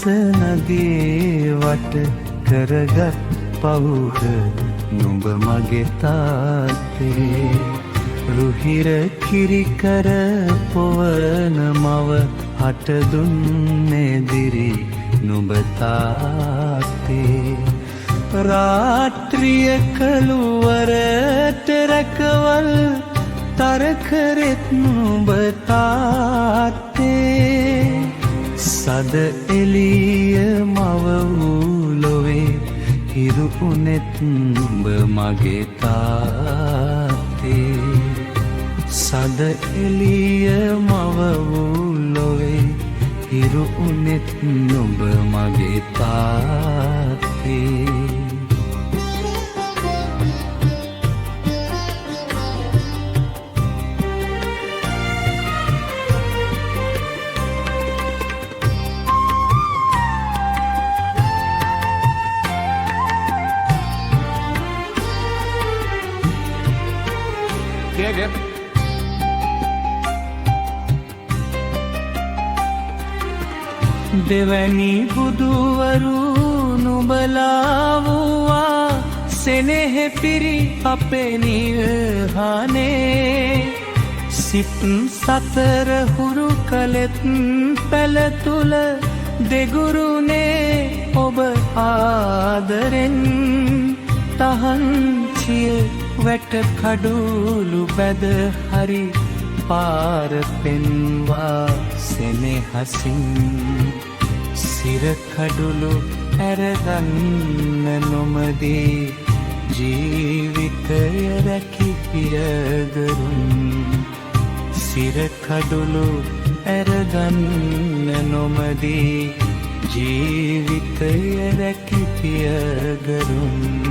නදියේ වට කරගත් පවුර නුඹ මගේ තාත්තේ රුහිර කිරිකර පොවන මව හට දුන්නේ දිරි නුඹ තාත්තේ රාත්‍රිය කළුවරට රැකවල් තරකරෙත් නුඹ තාත්තේ සද එළිය මව වූ ලොවේ හිරු උනෙත් නුඹ මගේ තාත්තේ සද එළිය මව වූ ලොවේ හිරු උනෙත් නුඹ මගේ තාත්තේ දෙවැනි බුදුවරු නුඹලා වූවා සෙනෙහ පිරි අපේ නිවහනේ සිත් සතර හුරු කළෙත් පැල තුල දෙගුරුනේ ඔබ ආදරෙන් තහන්චිය වැට කඩුළු බැද හරි පාර පෙන්වා සෙනෙහසින් සිර කඩුළු ඇරගන්න නොමදී ජීවිතය රැකි පියගරුන් සිර කඩුළු ඇරගන්න නොමදී ජීවිතය රැකි පියගරුන්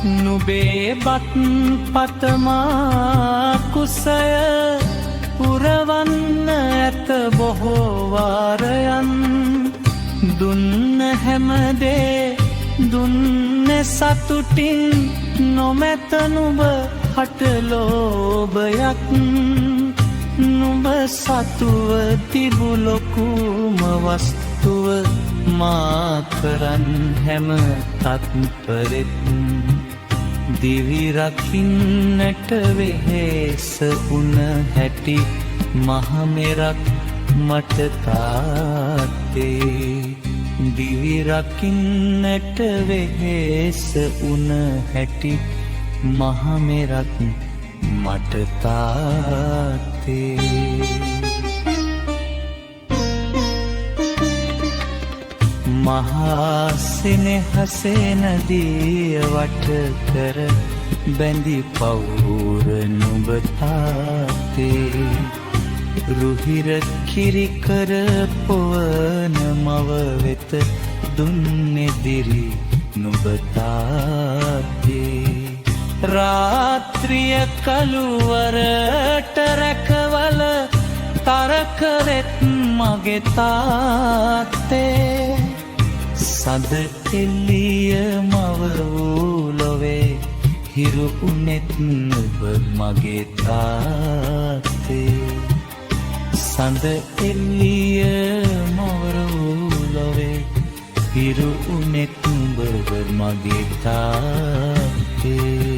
නුඹේ බත් පතමා කුසය පුරවන්න ඇත බොහෝ වාරයන් දුන්න හැමදේ දුන්න සතුටින් නොමැත නුඹ හට ලෝභයක් නුඹ සතුව තිබු ලොකුම වස්තුව මා කරන් හැම තත්පරෙත් දිවි රකින්නට වෙහෙස උන හැටි මහමෙරක් මට තාත්තේ දිවි රකින්නට වෙහෙස උන හැටි මහමෙරක් මට තාත්තේ මහා සෙනෙහසේ නදිය වට කර බැඳි පවුර නුඹ තාත්තේ රුහිර කිරිකර පොවන මව වෙත දුන්නේ දිරි නුඹ තාත්තේ රාත්‍රිය කළුවරට රැකවල තරකවෙත් මගේ තාත්තේ සද එළිය මව වූ ලොවේ හිරු උනෙත් නුඹ මගේ තාත්තේ සඳ එළිය මව වූ ලොවේ හිරු උනෙත් නුඹ මගේ තාත්තේ